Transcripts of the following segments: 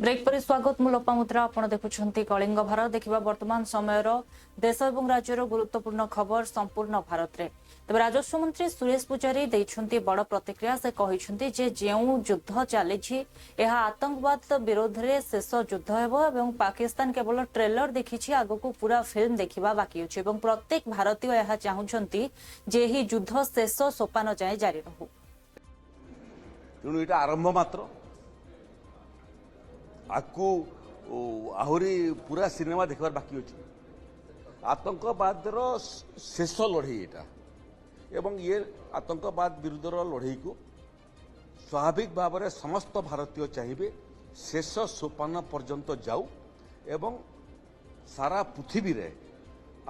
Break पर स्वागत मु लोपामुद्रा आपण देखुछंती कलिंग भारत देखिबा वर्तमान समयर देश एवं राज्यर गुरुत्वपूर्ण खबर संपूर्ण भारत रे तबे राजस्व मंत्री सुरेश पुजारी दैछंती बड़ प्रतिक्रिया से कहिछंती जे जेउ युद्ध चलीछि एहा आतंकवाद विरोध रे शेष युद्ध हेबो एवं पाकिस्तान केवल ट्रेलर देखिछि आगको पूरा फिल्म देखिबा बाकी अछि एवं प्रत्येक भारतीय एहा चाहुछंती जे ही युद्ध शेष सोपान जाय जारी रहू तेणु एटा आरंभ मात्र आकु आहरी पूरा सिनेमा देखबार बाकी अच्छी आतंकवाद शेष लड़ई एटा एवं ये आतंकवाद विरुद्ध लड़ई को स्वाभाविक भाव में समस्त भारतीय चाहिए शेष सोपान पर्यंत जाऊ एवं सारा पृथ्वी रे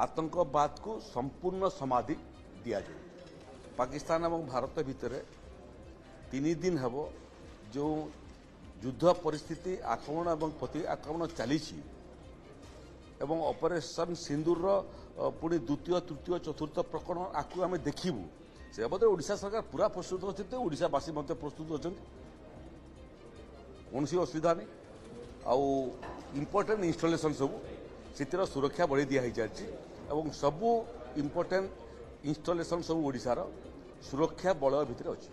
आतंकवाद को संपूर्ण समाधि दिया जाए। पाकिस्तान एवं भारत भितर 3 दिन हम जो युद्ध परिस्थिति आक्रमण एवं प्रति आक्रमण चली एवं ऑपरेशन सिंदूर पुणी द्वितीय तृतीय चतुर्थ प्रकरण आपको आम देखू से बाबद ओडिशा सरकार पूरा प्रस्तुत अच्छे ओडिशावासी प्रस्तुत अच्छा कौन असुविधा नहीं आउ इम्पोर्टेंट इनस्टलेशन सब से सुरक्षा बढ़ी दिखाई सारी सबू इम्पोर्टेंट इनस्टलेशन सब ओडिशार सुरक्षा बलय भितर अच्छी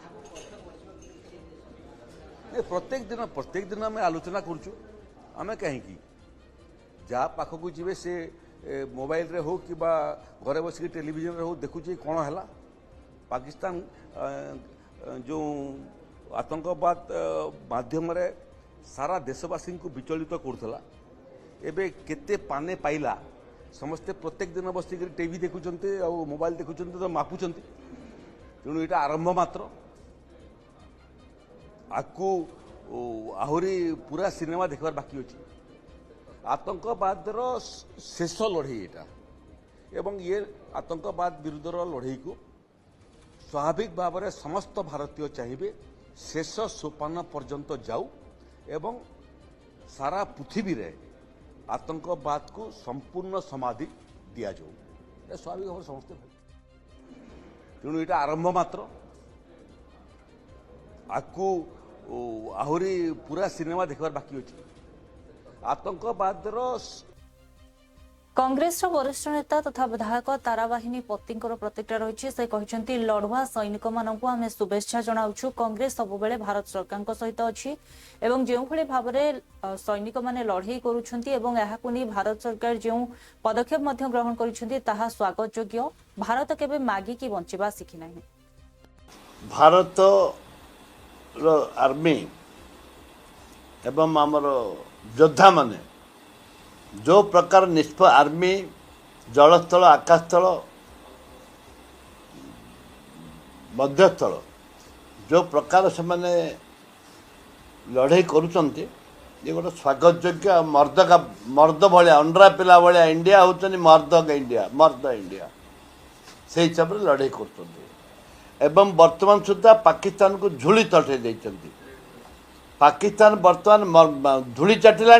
प्रत्येक दिन आम आलोचना करें कहीं जहाँ पाखक जी से मोबाइल रे हो कि घरे बसिक टेलीविजन रे हो देखुचे कौन है पाकिस्तान जो आतंकवाद माध्यम रे सारा देशवासी को विचलित करूला एबे केते पाने पाइला समस्ते प्रत्येक दिन बसिक टीवी देखुंत मोबाइल देखुंत तो मापुंट तेणु यहाँ आरंभ मात्र आकु आहरी पूरा सिनेमा देखबार बाकी अच्छी आतंकवाद शेष लड़ई एटा एवं ये आतंकवाद विरुद्ध लड़ई को स्वाभाविक भाव में समस्त भारतीय चाहिए शेष सोपान पर्यंत जाऊ एवं सारा पृथ्वी रे आतंकवाद को संपूर्ण समाधि दिया जाऊ स्वाभाविक भाव समस्ते तेणु यहाँ आरंभ मात्र आकु आहरी पूरा सिनेमा देखबार बाकी अच्छी आतंकवाद कांग्रेस वरिष्ठ नेता तथा विधायक ताराबाहिनी पतिंकर प्रतिक्रिया रही से कहते लड़ुआ सैनिक मानक आम शुभेच्छा जनाऊँ कांग्रेस सबुबले भारत सरकार सहित अच्छी जो भाव में सैनिक मैंने लड़ई करुँच भारत सरकार जो पदक्षेप ग्रहण कर स्वागत योग्य भारत केवे मागिकी बंचा शिखिना भारत आर्मी एवं आमर योद्धा माने जो प्रकार आर्मी जलस्थल आकाशस्थल मध्यस्थल जो प्रकार से माने लड़ाई करुचंती ये गोटे स्वागत योग्य मर्द भाया अंडरा पिला भाया इंडिया होचनी मर्द इंडिया से हिसाब से लड़ाई कर एवं वर्तमान सुधा पाकिस्तान को झुली तटे देते पाकिस्तान वर्तमान धूली चाटिला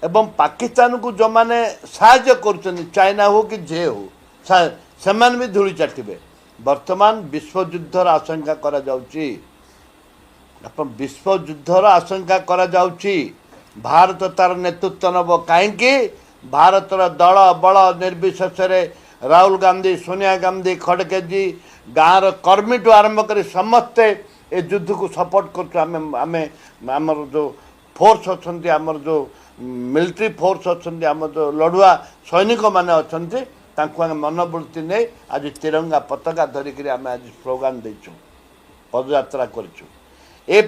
एवं पाकिस्तान को जो मैंने साहाय्य कर चाइना हो कि जे हो से भी धूली चाटे वर्तमान विश्वयुद्धर आशंका करा जाउची विश्वयुद्धर आशंका करा जाउची भारत तार नेतृत्व नब कहीं भारतर दल बल निर्विशेष राहुल गांधी सोनिया गांधी खड़गे जी गाँव कर्मी ठू आरंभ कर समस्ते ए युद्ध को सपोर्ट कर जो फोर्स अच्छा आमर जो मिलिट्री फोर्स अच्छा आम जो लड़ुआ सैनिक मैंने अच्छा मनोवृत्ति नहीं आज तिरंगा पताका धरिक आम आज स्लोगान देचु पदयात्रा कर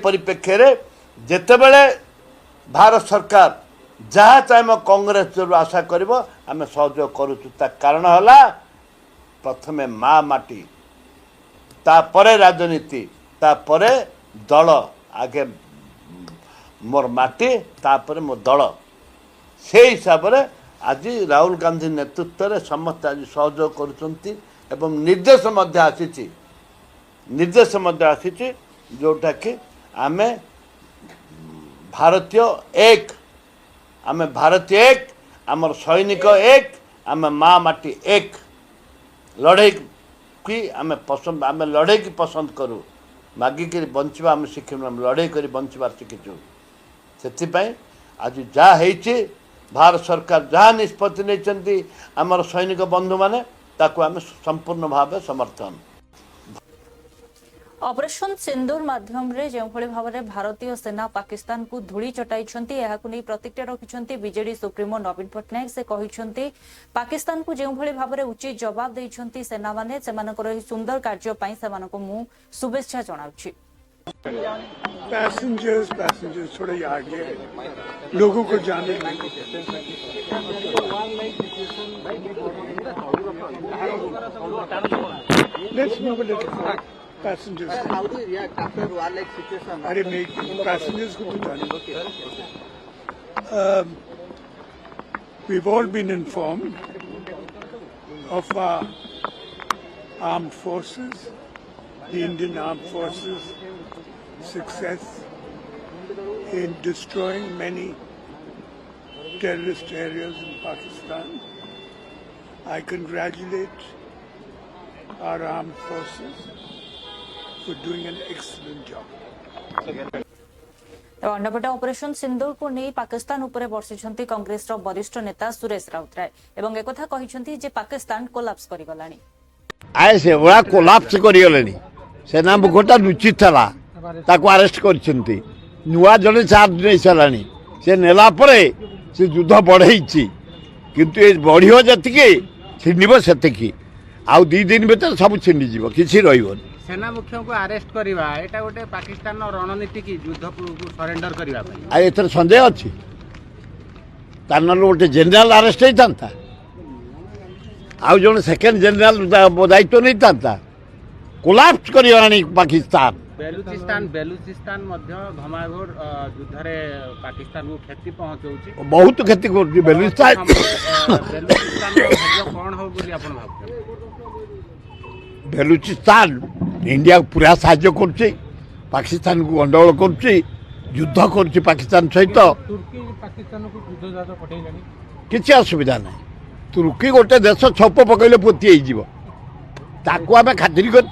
परिप्रेक्षी जितेबले भारत सरकार जहाँ चाहे कांग्रेस जो आशा कर सहयोग करुचु कारण है प्रथमे माँ माटी तापरे राजनीति तापरे दल आगे मोर माटी तापरे मो दल से हिसाब से आज राहुल गांधी नेतृत्व में समस्त आज सहयोग कर निर्देश आसी जोटा कि आम भारतीय एक आमर सैनिक एक आम माँ माटी एक लड़ाई की आम पसंद आम लड़ाई की पसंद करूँ मागिक बंचवा आम शिखु लड़ाई कर बंचवार शिखिचु से आज जहाँ ହେଇଛି भारत सरकार जहाँ निष्पत्ति नहीं आमर सैनिक बंधु मैंने ताकू आम संपूर्ण भाव समर्थन ऑपरेशन सिंदूर माध्यम रे जो भाव में भारतीय सेना पाकिस्तान को धूली चटाई प्रतिक्रिया रखिंट बीजेडी सुप्रीमो नवीन पट्टनायक से कहते पाकिस्तान को जो भाव में उचित जवाब देते सेना मैंने सुंदर कार्य से मु शुभेच्छा जनाऊँ पैसेंजर्स थोड़ा आगे लोगों को जाने let's move a little forward passengers How do you react after war-like situation? अरे मैं पैसेंजर्स को तो जाने we've all been informed of our armed forces, the Indian armed forces success in destroying many terrorist areas in Pakistan. I congratulate our armed forces for doing an excellent job. अंडपटे operation Sindoor को नहीं पाकिस्तान उपरे बर्षिछंती कांग्रेस वरिष्ठ नेता सुरेश राउतराय एवं एकथा कहिछंती जे Pakistan collapse करि गलानी आए से बड़ा कोलाप्स करिगलेनी सेना मुखटा लुचि थला ताको अरेस्ट करछंती नुआ जने चार्ज नै सलानी से नेला परे से युद्ध बढ़ैछि किंतु ए बढ़ियो जतिके छिनिबो सेतिकी आउ 2 दिन भीतर सब छिनि जीवो किछि रहिबो सेना मुख्यों को अरेस्ट करवा एटा गोटे पाकिस्तान रणनीति की युद्ध को सरेंडर करवा आ एथर संदेह अछि तानल गोटे जनरल अरेस्ट होई थांता आउ जने सेकंड जनरल दायित्व नहीं थांता कोलाप्स करियानी पाकिस्तान बेलुचिस्तान मध्य घमाघोर युद्ध रे पाकिस्तान को क्षति पहुंचौछि बहुत क्षति कर बेलुचिस्तान बेलुचिस्तान रो भाग्य कोन हो बोली आपण भाबछन बेलुचिस्तान इंडिया को पूरा साहाଯ୍य कर पाकिस्तान को गंडगोल कर युद्ध कर पाकिस्तान सहित तुर्की पाकिस्तान को युद्ध जात पठैलानी किसी असुविधा ना तुर्की गोटे देश छप पकड़े पोती ताकू आम खातिर कर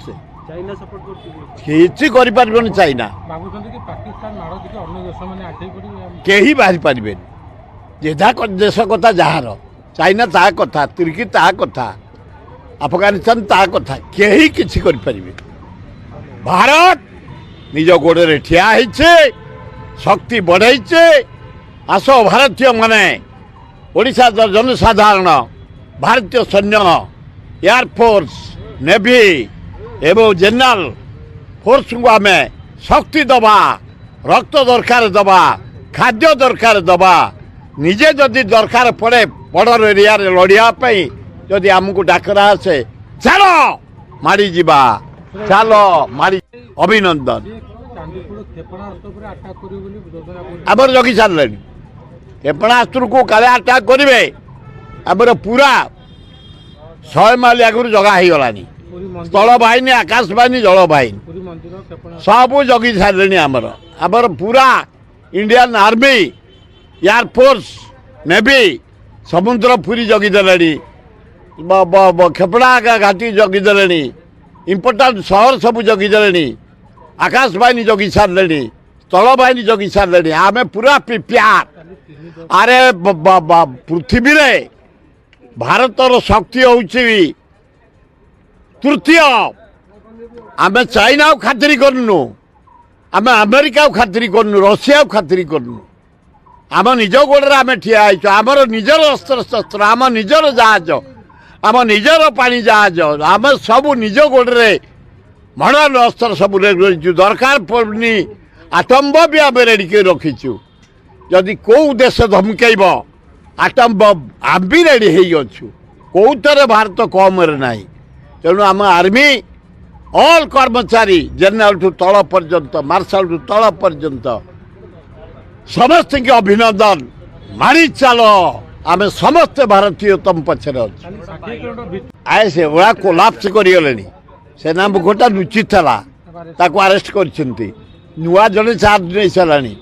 चाइना सपोर्ट करछि किसी कर चाइना भाबुछन कि पाकिस्तान मारो दिके अन्य देश माने आठै पड़ी केही बाहरी पारे जेझा देश कथा जार चाइना ता कथा तुर्की ता कथा अफगानिस्तान ता कथा केही किछि करि परिबे भारत निज गोड़े ठिया होइछे शक्ति बढ़ाइछे आस भारतीय माने ओडिशा जनसाधारण भारतीय सैन्य एयरफोर्स नेवी एवं जनरल फोर्स को आम शक्ति दबा रक्त दरकार दबा खाद्य दरकार दबा निजे जदि दरकार पड़े बॉर्डर एरिया लड़ाई जदि आमको डाकरा आसे चलो मारी जीवा चलो मारी अभिनंदन आमर जगी सारे क्षेपणास्त्र को काले अटैक करेंगे आमर पूरा 100 माइल आगुरी जगह हो गलानी स्थल बाहिनी आकाश बाहिनी जल बाहिनी सब जगी सारे आमर आमर पूरा इंडियन आर्मी एयरफोर्स नेवी समुद्र पुरी जगीदे क्षेपणा घाटी जगीदे इंपोर्टाट सहर सब जगीदे आकाश बाहिनी जगी सारे स्थल बाहिनी जगी सारे आम पूरा प्रिपेयर अरे पृथ्वी रे भारतर शक्ति होउछि तृतीय आम चाइना को खातिर करनु आम अमेरिका को खातिर करनु रशिया को खातिर करनु आम निज गोड़े आम ठिया आमर निजर अस्त्र शस्त्र आम निजर जहाज आम निजर पानी जहाज आम सब निज गोड़े मॉडर्न अस्त्र सब दरकार पड़नी आटम बम भी आम रेडी कर रखीचु जदि कौ देश धमकेब आटम बम आम भी रेडी होइछु कौतर भारत कम ना तेणु आम आर्मी ऑल कर्मचारी जनरल ठू तल पर्यंत मार्शल ठू तल पर्यंत समस्त की अभिनंदन मारी चलो आम समस्त भारतीय तुम पछरे आए से बड़ा कोलाप्स करिगलेनी सेना मुखटा लुचि थला ताको अरेस्ट करछंती नुआ जने चार्ज नै सलानी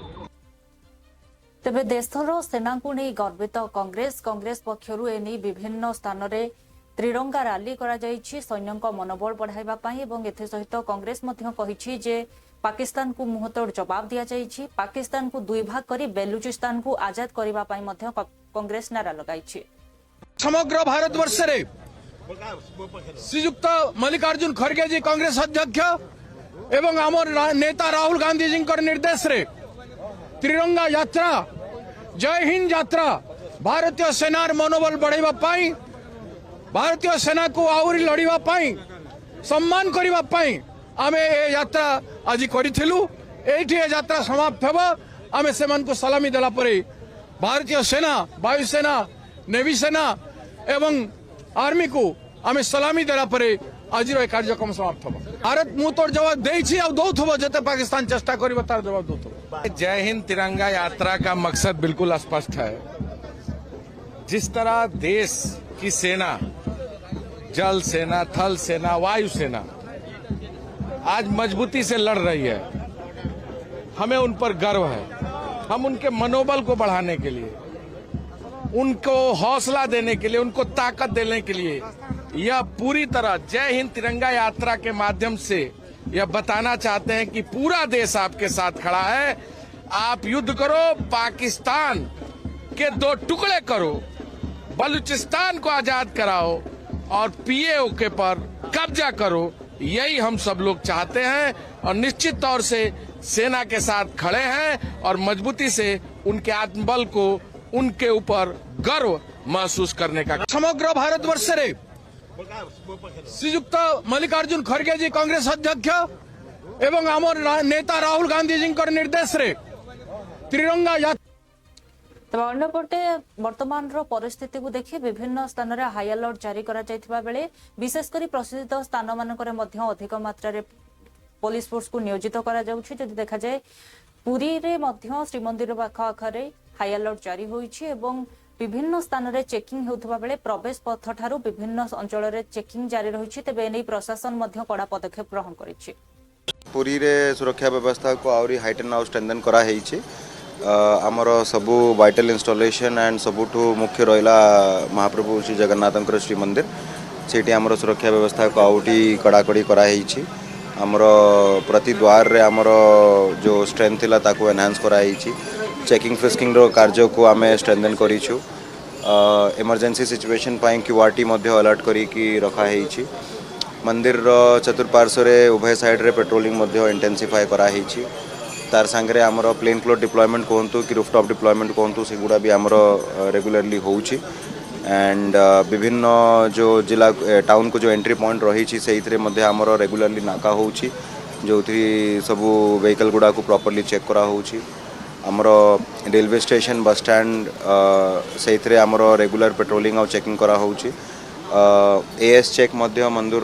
तेबे देशर सेना को नहीं गर्वित कांग्रेस पक्षरु एनी विभिन्न स्थान रे त्रिरंगा रैली करा जायछि सैन्यक मनोबल बढ़ाइबा पई एवं एथे सहित कांग्रेस मध्य कहिछि जे पाकिस्तान को मुंहतोड़ जवाब दिया जाइछि। पाकिस्तान को दुई भाग करी बेलुचिस्तान को आजाद करबा पई मध्य कांग्रेस नारा लगाइछि। समग्र भारतवर्ष रे श्रीयुक्त मल्लिकार्जुन खड़गे जी कांग्रेस अध्यक्ष एवं आमर नेता राहुल गांधी जी निर्देश रे त्रिरंगा यात्रा जय हिंद यात्रा भारतीय सेनार मनोबल बढ़ाइबा पाई भारतीय सेना को आउरी लड़िबा पाई सम्मान करिबा पाई आमे ए यात्रा आज करिथिलु। एठी ए यात्रा समाप्त हेबो। आमे सेमान को सलामी देला परे भारतीय सेना वायुसेना नेवी सेना एवं आर्मी को आमे सलामी देला परे आज कार्यक्रम समाप्त हो। भारत मुंह तोड़ जवाब देछि आ दौथबो जते पाकिस्तान चेष्टा करिबो तार जवाब दौथबो। जय हिंद तिरंगा यात्रा का मकसद बिल्कुल स्पष्ट है। जिस तरह देश की सेना जल सेना थल सेना वायु सेना आज मजबूती से लड़ रही है, हमें उन पर गर्व है। हम उनके मनोबल को बढ़ाने के लिए उनको हौसला देने के लिए उनको ताकत देने के लिए यह पूरी तरह जय हिंद तिरंगा यात्रा के माध्यम से यह बताना चाहते हैं कि पूरा देश आपके साथ खड़ा है। आप युद्ध करो, पाकिस्तान के दो टुकड़े करो, बलूचिस्तान को आजाद कराओ और पीओके पर कब्जा करो। यही हम सब लोग चाहते हैं और निश्चित तौर से सेना के साथ खड़े हैं और मजबूती से उनके आत्मबल को उनके ऊपर गर्व महसूस करने का। समग्र भारतवर्ष रे श्रीयुक्त मल्लिकार्जुन खड़गे जी कांग्रेस अध्यक्ष एवं आमर नेता राहुल गांधी जी निर्देश रे त्रिरंगा यात्रा। तबे अन्यपटे वर्तमान परिस्थिति को देखि विभिन्न स्थान में हाई अलर्ट जारी करा जायथिबा बेले विशेषकर प्रसिद्ध स्थान मानकरे मध्य अधिक मात्रा रे पुलिस फोर्स को नियोजित करा जाउछि। जदि देखा जाय पुरी रे मध्य श्रीमंदिर पाखरे हाई अलर्ट जारी होइछि एवं विभिन्न स्थान में चेकिंग होउथबा बेले प्रवेश पथ ठारू विभिन्न अंचल में चेकिंग जारी रहिछि। तबे एनै प्रशासन मध्य कड़ा पदक्षेप ग्रहण करिछि। पुरी रे सुरक्षा व्यवस्था को आउरी हाइटेन आउ स्ट्रेंथन करा हेइछि। आमर सबू वाइटल इंस्टॉलेशन एंड सबुठू मुख्य रहा महाप्रभु श्री जगन्नाथ श्री मंदिर से आमर सुरक्षा व्यवस्था को आउटी कड़ाकड़ी कराई। आमर प्रति द्वार रे आमर जो स्ट्रेंथ थिला ताको एनहांस कराई। चेकिंग फ्रिस्किंग रो कार्य को आम स्ट्रेंथन करिछु। इमरजेंसी सिचुएशन पाई क्यूआरटी मध्य अलर्ट करी रखाई। मंदिर चतुर्पार्श्व रे उभय साइड रे पेट्रोलिंग मध्य इंटेंसिफाई कराई। तार सांगरे आमर प्लेन फ्लोर डिप्लॉयमेंट कहतु कि रूफटॉप डिप्लॉयमेंट कहतु सेगुड़ा भी आमर रेगुलरली होउछि। एंड विभिन्न जो जिला टाउन को जो एंट्री पॉइंट रही से मध्य आमर रेगुलरली नाका होउछि जो सबू व्हीकल गुड़ा को प्रॉपर्ली चेक करा होउछि। आमर रेलवे स्टेशन बस स्टैंड से आमर रेगुलर पेट्रोलिंग और चेकिंग करा होउछि। एएस चेक मध्य मंदिर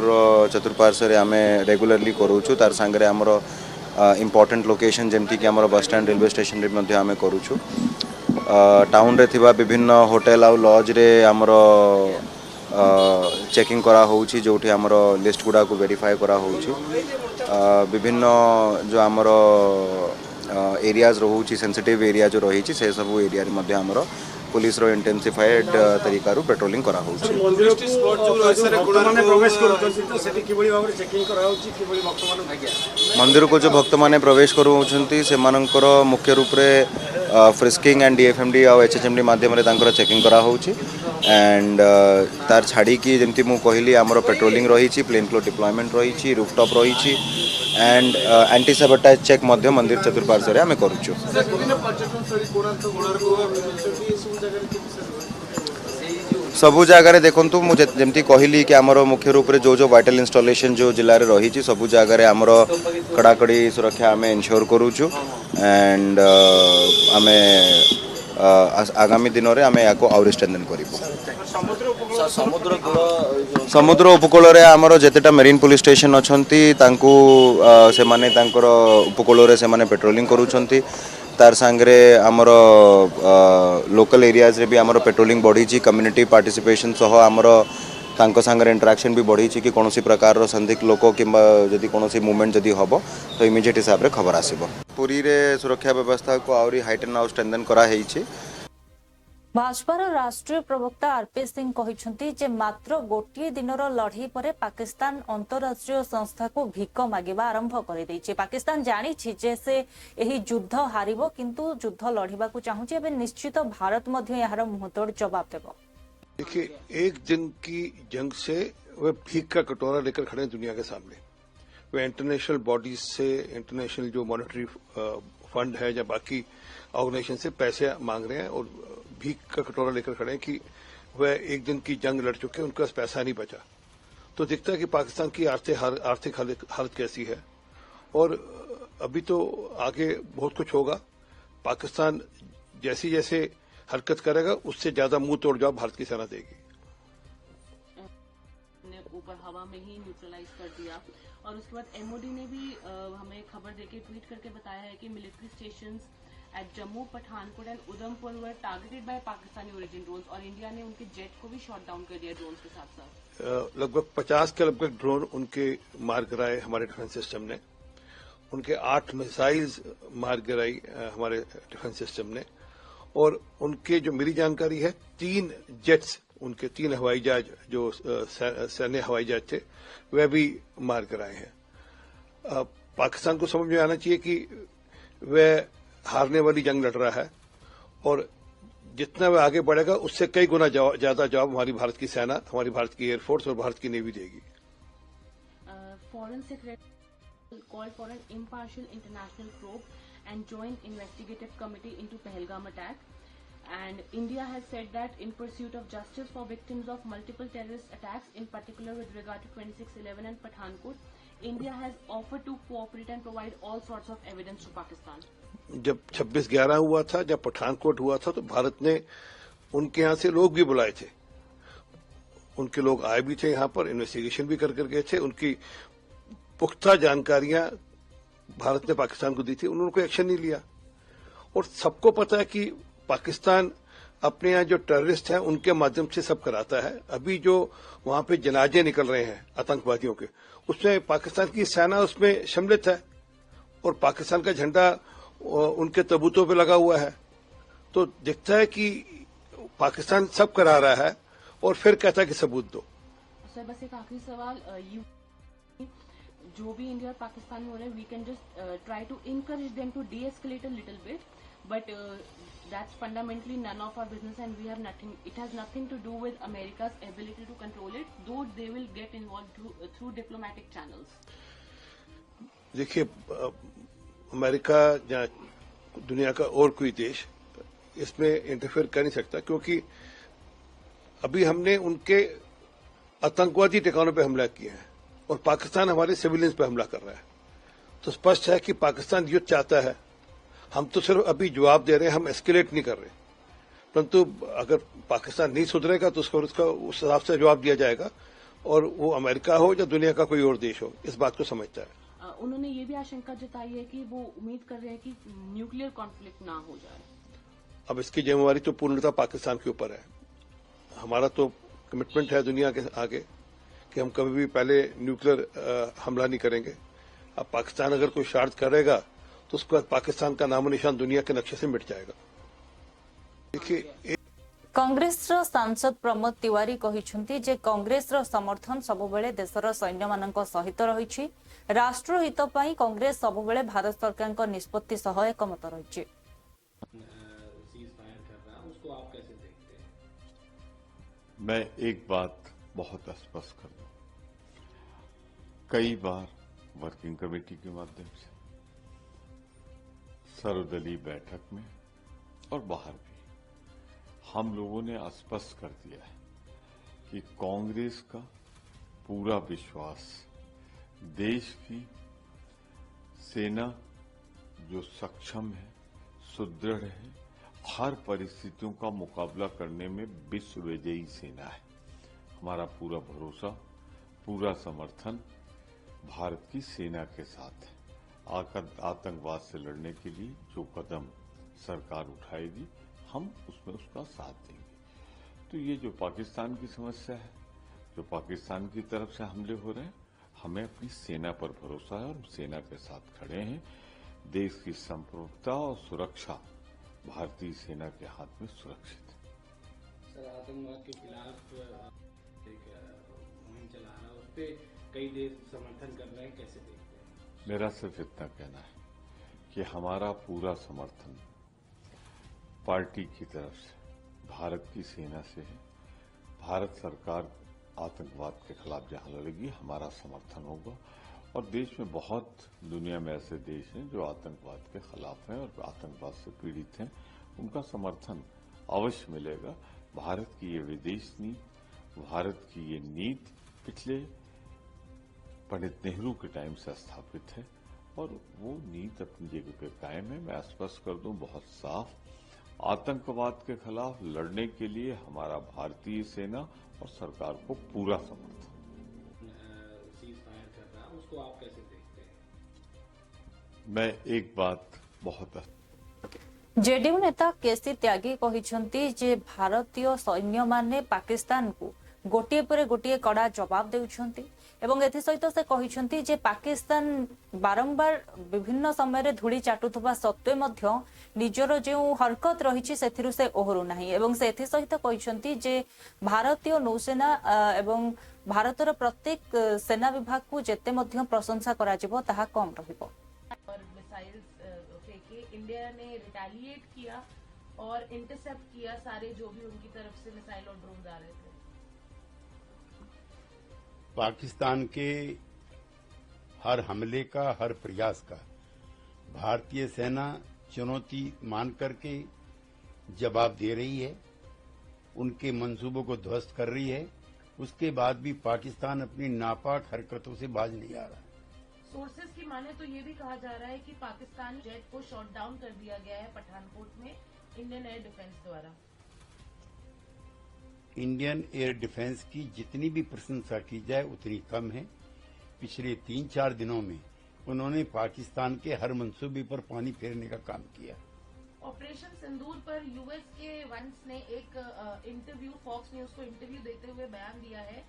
चतुर्पार्श्व रे आमे रेगुलरली करूछु। तार सांगरे आमर इम्पोर्टेंट लोकेशन जमती कि आमर बस स्टैंड रेलवे स्टेशन रे मध्य आमे करूछु। टाउन रे थिबा विभिन्न होटल आउ लॉज रे आमर चेकिंग करा होउछि जोठी आमर लिस्ट गुडा को वेरीफाई करा होउछि। विभिन्न जो आमर एरियाज रोहुछि सेंसिटिव एरिया जो रही से सब एरिया रे मध्य आमर पुलिस रो इंटेंसिफाइड तरीका रो पेट्रोलिंग करा होउछि। मंदिर को जो भक्त माने प्रवेश करूछंती से मानकर मुख्य रूप रे फ्रिस्किंग एंड डीएफएमडी और एचएचएमडी माध्यम रे तांकर चेकिंग करा होउछि। एंड तार छाड़ी की जमती मु कहली आमर पेट्रोलिंग रही प्लेन फ्लोर डिप्लॉयमेंट रही रूफटॉप रही एंड एंटी सबटाइज चेक मध्य मंदिर चतुर्पार्श्व रे आमे करूछु। सबू जगह देखु मुझे जमती कहली कि आमर मुख्य रूप से जो वाइटल इंस्टॉलेशन जो जिले में रही सबू जगह आमर कड़ाकड़ी सुरक्षा आम इनश्योर करूछु। एंड आम आगामी दिन में आम या आउरी स्ट्रेंथन करिबु। समुद्र उपकूल रे आमर जेतेटा मेरीन पुलिस स्टेशन अछंती तांकू से माने तांकर उपकूल रे से माने पेट्रोलिंग करूछंती। तार सांगरे आमर लोकल एरियाज रे भी आमर पेट्रोलिंग बढ़ी। कम्युनिटी पार्टिसिपेशन सह आमर तांको सांगरे इंटरेक्शन भी बढ़ी कि कौन सी प्रकार संदिग्ध लोक किंबा जदि कौन सी मूवमेंट जदि हबो तो इमीडिएट हिसाब रे खबर आसीबो। पुरी रे सुरक्षा व्यवस्था को आउरी हाइटेन आउ स्ट्रेंथन करा हेइछि। भाजपार राष्ट्रीय प्रवक्ता आरपी सिंह कहते जे मात्र गोटे दिनर लड़ई पर पाकिस्तान अंतरराष्ट्रीय संस्था को भिक मागिबा आरंभ कर देइछे। पाकिस्तान जानी जे से एही युद्ध हारिबो किंतु युद्ध लड़ीबा को चाहूची। एबे निश्चित भारत मध्य यार मुंहतोड़ जवाब देबो। देखिए, एक दिन की जंग से वे भीख का कटोरा लेकर खड़े हैं दुनिया के सामने। वे इंटरनेशनल बॉडीज से, इंटरनेशनल जो मॉनेटरी फंड है या बाकी ऑर्गेनाइजेशन से पैसे मांग रहे हैं और भीख का कटोरा लेकर खड़े हैं कि वह एक दिन की जंग लड़ चुके हैं, उनके पास पैसा नहीं बचा। तो दिखता है कि पाकिस्तान की आर्थिक हालत कैसी है। और अभी तो आगे बहुत कुछ होगा। पाकिस्तान जैसी जैसे हरकत करेगा उससे ज्यादा मुंह तोड़ जवाब भारत की सेना देगी। ऊपर हवा में ही न्यूट्रलाइज कर दिया और उसके बाद एमओडी ने भी हमें खबर देके ट्वीट करके बताया है कि military stations at Jammu, Pathankot and Udhampur were targeted by Pakistani origin drones और इंडिया ने उनके जेट को भी शॉट डाउन कर दिया ड्रोन्स के साथ साथ। लगभग 50 के लगभग ड्रोन उनके मार गिराए हमारे डिफेंस सिस्टम ने। उनके 8 मिसाइल्स मार गिराई हमारे डिफेंस सिस्टम ने। और उनके जो मेरी जानकारी है 3 जेट्स, उनके 3 हवाई जहाज जो सैन्य हवाई जहाज थे वह भी मार गिराए हैं। पाकिस्तान को समझ में आना चाहिए कि वह हारने वाली जंग लड़ रहा है और जितना वह आगे बढ़ेगा उससे कई गुना ज्यादा जवाब हमारी भारत की सेना, हमारी भारत की एयरफोर्स और भारत की नेवी देगी। Foreign secretary called for an impartial international probe and joint investigative committee into Pahalgam attack. And India has said that in pursuit of justice for victims of multiple terrorist attacks, in particular with regard to 26/11 and Pathankot, India has offered to cooperate and provide all sorts of evidence to Pakistan. जब 26/11 हुआ था, जब पठानकोट हुआ था, तो भारत ने उनके यहाँ से लोग भी बुलाए थे। उनके लोग आए भी थे यहाँ पर, इन्वेस्टिगेशन भी कर गए थे। उनकी पुख्ता जानकारियां भारत ने पाकिस्तान को दी थी, उन्होंने कोई एक्शन नहीं लिया। और सबको पता है कि पाकिस्तान अपने यहाँ जो टेररिस्ट हैं उनके माध्यम से सब कराता है। अभी जो वहां पे जनाजे निकल रहे हैं आतंकवादियों के, उसमें पाकिस्तान की सेना उसमें सम्मिलित है और पाकिस्तान का झंडा उनके तबूतों पे लगा हुआ है। तो दिखता है कि पाकिस्तान सब करा रहा है और फिर कहता है कि सबूत दो। सर बस एक आखिरी सवाल, जो भी इंडिया और पाकिस्तान में हो रहा है, we can just try to encourage them to de-escalate a little bit, but that's fundamentally none of our business and we have nothing, it has nothing to do with America's ability to control it, though they will get involved through diplomatic channels. देखिए, America या दुनिया का और कोई देश इसमें interfere कर नहीं सकता, क्योंकि अभी हमने उनके आतंकवादी ठिकानों पे हमला किया है और पाकिस्तान हमारे सिविलियंस पे हमला कर रहा है। तो स्पष्ट है कि पाकिस्तान युद्ध चाहता है। हम तो सिर्फ अभी जवाब दे रहे हैं, हम एस्केलेट नहीं कर रहे। परंतु अगर पाकिस्तान नहीं सुधरेगा तो उसको उस हिसाब से जवाब दिया जाएगा, और वो अमेरिका हो या दुनिया का कोई और देश हो, इस बात को समझता है। उन्होंने ये भी आशंका जताई है कि वो उम्मीद कर रहे हैं कि न्यूक्लियर कॉन्फ्लिक्ट ना हो जाए। अब इसकी जिम्मेवारी तो पूर्णतः पाकिस्तान के ऊपर है। हमारा तो कमिटमेंट है दुनिया के आगे कि हम कभी भी पहले न्यूक्लियर हमला नहीं करेंगे। अब पाकिस्तान अगर कोई शरारत करेगा तो उसके बाद पाकिस्तान का नामो निशान दुनिया के नक्शे से मिट जाएगा। देखिए, कांग्रेस सांसद प्रमोद तिवारी कहते जे कांग्रेस समर्थन सबुबले देशर सैन्य मान सहित रही। राष्ट्रहित पई कांग्रेस सबुबले भारत सरकार निष्पत्ति सह एकमत रही। मैं एक बात बहुत स्पष्ट कर दूं, कई बार वर्किंग कमेटी के माध्यम से, सर्वदलीय बैठक में और बाहर भी हम लोगों ने स्पष्ट कर दिया है कि कांग्रेस का पूरा विश्वास देश की सेना जो सक्षम है, सुदृढ़ है, हर परिस्थितियों का मुकाबला करने में विश्व विजयी सेना है। हमारा पूरा भरोसा, पूरा समर्थन भारत की सेना के साथ है। आतंकवाद से लड़ने के लिए जो कदम सरकार उठाएगी, हम उसमें उसका साथ देंगे। तो ये जो पाकिस्तान की समस्या है, जो पाकिस्तान की तरफ से हमले हो रहे हैं, हमें अपनी सेना पर भरोसा है और सेना के साथ खड़े हैं। देश की संप्रभुता और सुरक्षा भारतीय सेना के हाथ में सुरक्षित है। सर आतंकवाद के खिलाफ एक मुहिम चला रहा है, उस पर कई देश समर्थन कर रहे हैं, कैसे देखते हैं? मेरा सिर्फ इतना कहना है कि हमारा पूरा समर्थन पार्टी की तरफ से, भारत की सेना से है। भारत सरकार आतंकवाद के खिलाफ जहां लड़ेगी, हमारा समर्थन होगा। और देश में बहुत, दुनिया में ऐसे देश हैं जो आतंकवाद के खिलाफ हैं और आतंकवाद से पीड़ित हैं, उनका समर्थन अवश्य मिलेगा। भारत की ये विदेश नीति, भारत की ये नीति पिछले पंडित नेहरू के टाइम से स्थापित है और वो नीति अपनी जगह पे कायम है। मैं स्पष्ट कर दूं बहुत साफ, आतंकवाद के खिलाफ लड़ने के लिए हमारा भारतीय सेना और सरकार को पूरा समर्थन। सीज फायर कर रहा है, उसको आप कैसे देखते हैं? मैं एक बात बहुत जेडीयू नेता केसी त्यागी कहिसंती जे भारतीय सैन्य माने पाकिस्तान को गोटिए पर गोटिए कड़ा जवाब देउछंती एवं एथि सहित से कहिसंती जे पाकिस्तान बारंबार विभिन्न समय धूली चाटुथबा सत्वे मध्य निजर जो हरकत रही से से ओहरु नाही एवं से एथि सहित कहिसंती जे भारतीय नौसेना एवं भारतर प्रत्येक सेना विभाग को जेते मध्य प्रशंसा करा जिवो ताहा कम रहिबो। और मिसाइल्स फेंके, इंडिया ने रिटेलिएट किया और इंटरसेप्ट किया सारे जो भी उनकी तरफ से मिसाइल और ड्रोन आ रहे थे। पाकिस्तान के हर हमले का, हर प्रयास का भारतीय सेना चुनौती मान करके जवाब दे रही है, उनके मंसूबों को ध्वस्त कर रही है। उसके बाद भी पाकिस्तान अपनी नापाक हरकतों से बाज नहीं आ रहा। सोर्सेज की माने तो ये भी कहा जा रहा है कि पाकिस्तानी जेट को शॉट डाउन कर दिया गया है पठानकोट में इंडियन एयर डिफेंस द्वारा। इंडियन एयर डिफेंस की जितनी भी प्रशंसा की जाए उतनी कम है। पिछले 3-4 दिनों में उन्होंने पाकिस्तान के हर मंसूबे पर पानी फेरने का काम किया। ऑपरेशन सिंदूर पर यूएस के वंस ने एक इंटरव्यू, फॉक्स न्यूज को इंटरव्यू देते हुए बयान दिया है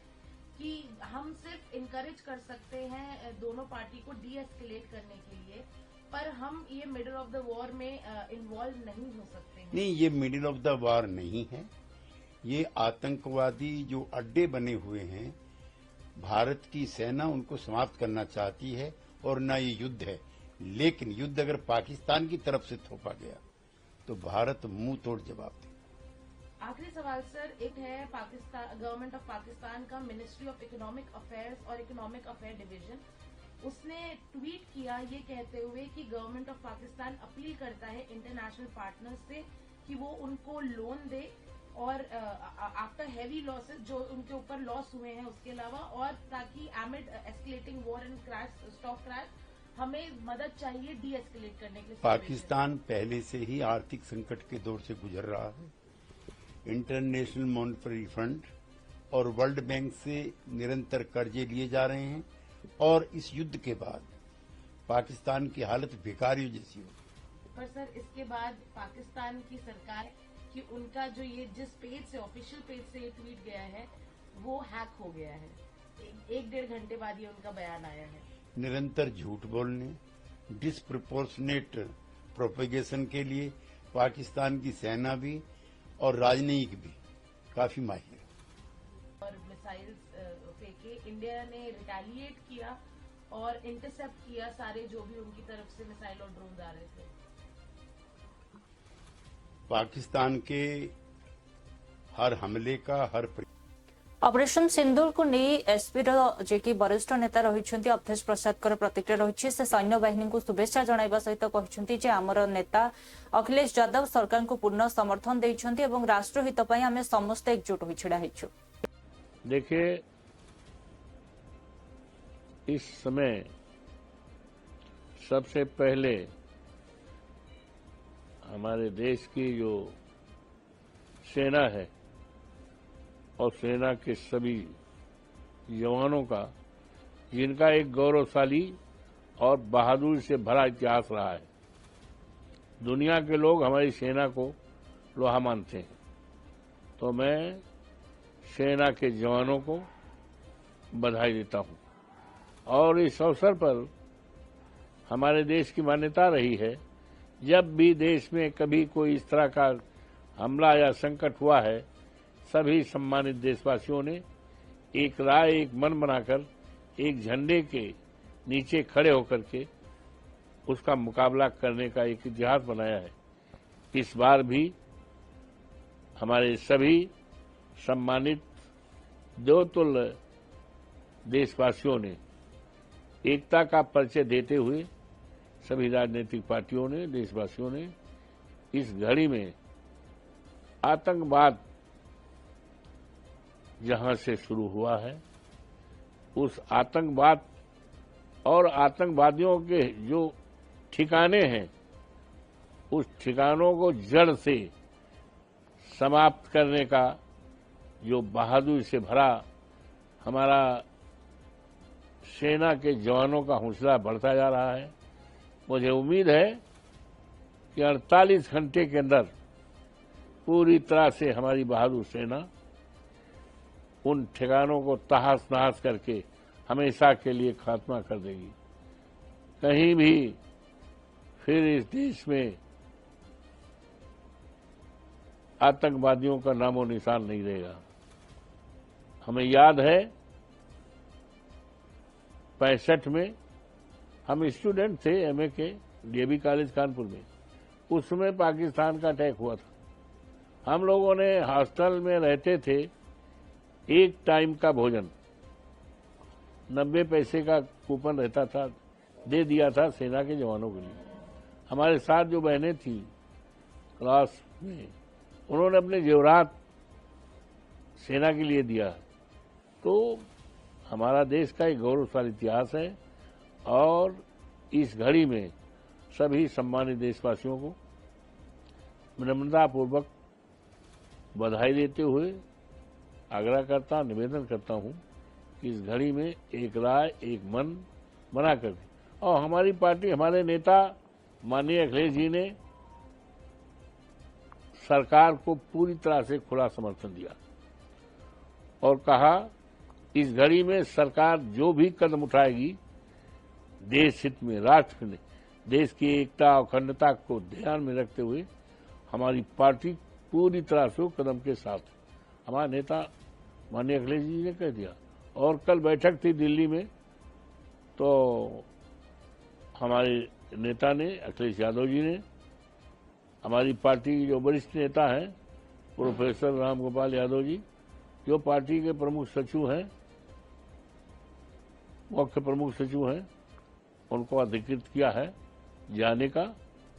कि हम सिर्फ इनकरेज कर सकते हैं दोनों पार्टी को डी एस्केलेट करने के लिए, पर हम ये मिडिल ऑफ द वॉर में इन्वॉल्व नहीं हो सकते हैं। नहीं, ये मिडिल ऑफ द वॉर नहीं है। ये आतंकवादी जो अड्डे बने हुए हैं, भारत की सेना उनको समाप्त करना चाहती है और न ये युद्ध है। लेकिन युद्ध अगर पाकिस्तान की तरफ से थोपा गया तो भारत मुंह तोड़ जवाब दे। आखिरी सवाल सर, एक है पाकिस्तान, गवर्नमेंट ऑफ पाकिस्तान का मिनिस्ट्री ऑफ इकोनॉमिक अफेयर्स और इकोनॉमिक अफेयर डिवीजन, उसने ट्वीट किया ये कहते हुए कि गवर्नमेंट ऑफ पाकिस्तान अपील करता है इंटरनेशनल पार्टनर्स से कि वो उनको लोन दे और आफ्टर हैवी लॉसेस जो उनके ऊपर लॉस हुए हैं उसके अलावा, और ताकि एमिड escalating war and crash, stock crash, हमें मदद चाहिए डी एस्केलेट करने के लिए। पाकिस्तान पहले से ही आर्थिक संकट के दौर से गुजर रहा है। इंटरनेशनल मॉनेटरी फंड और वर्ल्ड बैंक से निरंतर कर्जे लिए जा रहे हैं और इस युद्ध के बाद पाकिस्तान की हालत भिखारियों जैसी होगी। पर सर इसके बाद पाकिस्तान की सरकार कि उनका जो ये जिस पेज से, ऑफिशियल पेज से ये ट्वीट गया है वो हैक हो गया है। 1-1.5 घंटे बाद ये उनका बयान आया है। निरंतर झूठ बोलने, डिस्प्रपोर्शनेट प्रोपेगेशन के लिए पाकिस्तान की सेना भी और राजनयिक भी काफी माहिर है। और मिसाइल्स फेंके, इंडिया ने रिटेलिएट किया और इंटरसेप्ट किया सारे जो भी उनकी तरफ से मिसाइल और ड्रोन आ रहे थे। पाकिस्तान के हर हमले का, हर ऑपरेशन सिंदूर को नहीं एसपी जे कि वरिष्ठ नेता रही अवधेश प्रसाद प्रतिक्रिया रही से सैन्य बाहिनी को शुभेच्छा जणाइबा सहित कहते आमर नेता अखिलेश यादव सरकार को पूर्ण समर्थन देइछन्ती एवं राष्ट्रहित पई आमे समस्त एकजुट होई छिड़ा हेछु। देखिए, इस समय सबसे पहले हमारे देश की जो सेना है और सेना के सभी जवानों का, जिनका एक गौरवशाली और बहादुरी से भरा इतिहास रहा है, दुनिया के लोग हमारी सेना को लोहा मानते हैं, तो मैं सेना के जवानों को बधाई देता हूं। और इस अवसर पर हमारे देश की मान्यता रही है, जब भी देश में कभी कोई इस तरह का हमला या संकट हुआ है, सभी सम्मानित देशवासियों ने एक राय एक मन बनाकर एक झंडे के नीचे खड़े होकर के उसका मुकाबला करने का एक इतिहास बनाया है। इस बार भी हमारे सभी सम्मानित देवतुल्य देशवासियों ने एकता का परिचय देते हुए सभी राजनीतिक पार्टियों ने, देशवासियों ने इस घड़ी में आतंकवाद जहां से शुरू हुआ है उस आतंकवाद और आतंकवादियों के जो ठिकाने हैं उस ठिकानों को जड़ से समाप्त करने का जो बहादुरी से भरा हमारा सेना के जवानों का हौसला बढ़ता जा रहा है। मुझे उम्मीद है कि 48 घंटे के अंदर पूरी तरह से हमारी बहादुर सेना उन ठिकानों को तहस नहस करके हमेशा के लिए खात्मा कर देगी। कहीं भी फिर इस देश में आतंकवादियों का नामो निशान नहीं रहेगा। हमें याद है 65 में हम स्टूडेंट थे एमए के डीएवी कॉलेज कानपुर में, उस समय पाकिस्तान का अटैक हुआ था। हम लोगों ने हॉस्टल में रहते थे, एक टाइम का भोजन 90 पैसे का कूपन रहता था, दे दिया था सेना के जवानों के लिए। हमारे साथ जो बहनें थी क्लास में, उन्होंने अपने जेवरात सेना के लिए दिया। तो हमारा देश का एक गौरवशाली इतिहास है और इस घड़ी में सभी सम्मानित देशवासियों को विनम्रतापूर्वक बधाई देते हुए आग्रह करता, निवेदन करता हूं कि इस घड़ी में एक राय एक मन बना कर और हमारी पार्टी, हमारे नेता माननीय अखिलेश जी ने सरकार को पूरी तरह से खुला समर्थन दिया और कहा इस घड़ी में सरकार जो भी कदम उठाएगी देश हित में, राष्ट्र में, देश की एकता और अखंडता को ध्यान में रखते हुए हमारी पार्टी पूरी तरह से कदम के साथ। हमारे नेता माननीय अखिलेश जी ने कह दिया। और कल बैठक थी दिल्ली में, तो हमारे नेता ने, अखिलेश यादव जी ने, हमारी पार्टी के जो वरिष्ठ नेता हैं प्रोफेसर राम गोपाल यादव जी, जो पार्टी के प्रमुख सचिव हैं, मुख्य प्रमुख सचिव हैं, उनको अधिकृत किया है जाने का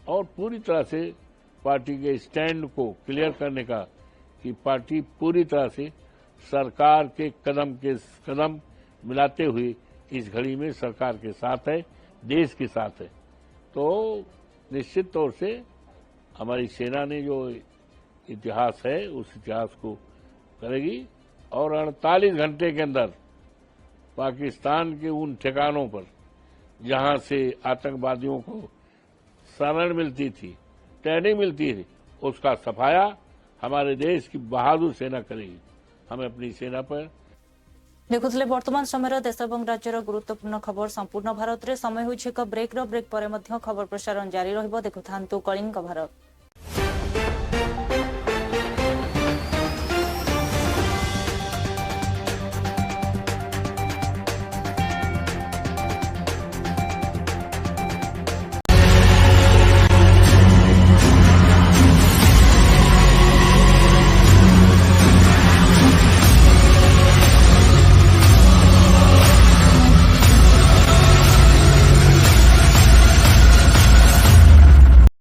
और पूरी तरह से पार्टी के स्टैंड को क्लियर करने का कि पार्टी पूरी तरह से सरकार के कदम मिलाते हुए इस घड़ी में सरकार के साथ है, देश के साथ है। तो निश्चित तौर से हमारी सेना ने जो इतिहास है उस इतिहास को करेगी और 48 घंटे के अंदर पाकिस्तान के उन ठिकानों पर जहां से आतंकवादियों को शरण मिलती थी, ट्रेनिंग मिलती थी, उसका सफाया हमारे देश की बहादुर सेना करेगी। हमें अपनी सेना पर देखुले वर्तमान समय देश और राज्यर गुरुत्वपूर्ण खबर संपूर्ण भारत में समय हो ब्रेक पर खबर प्रसारण जारी रहिबो। देखुथांतु कलिंग भारत।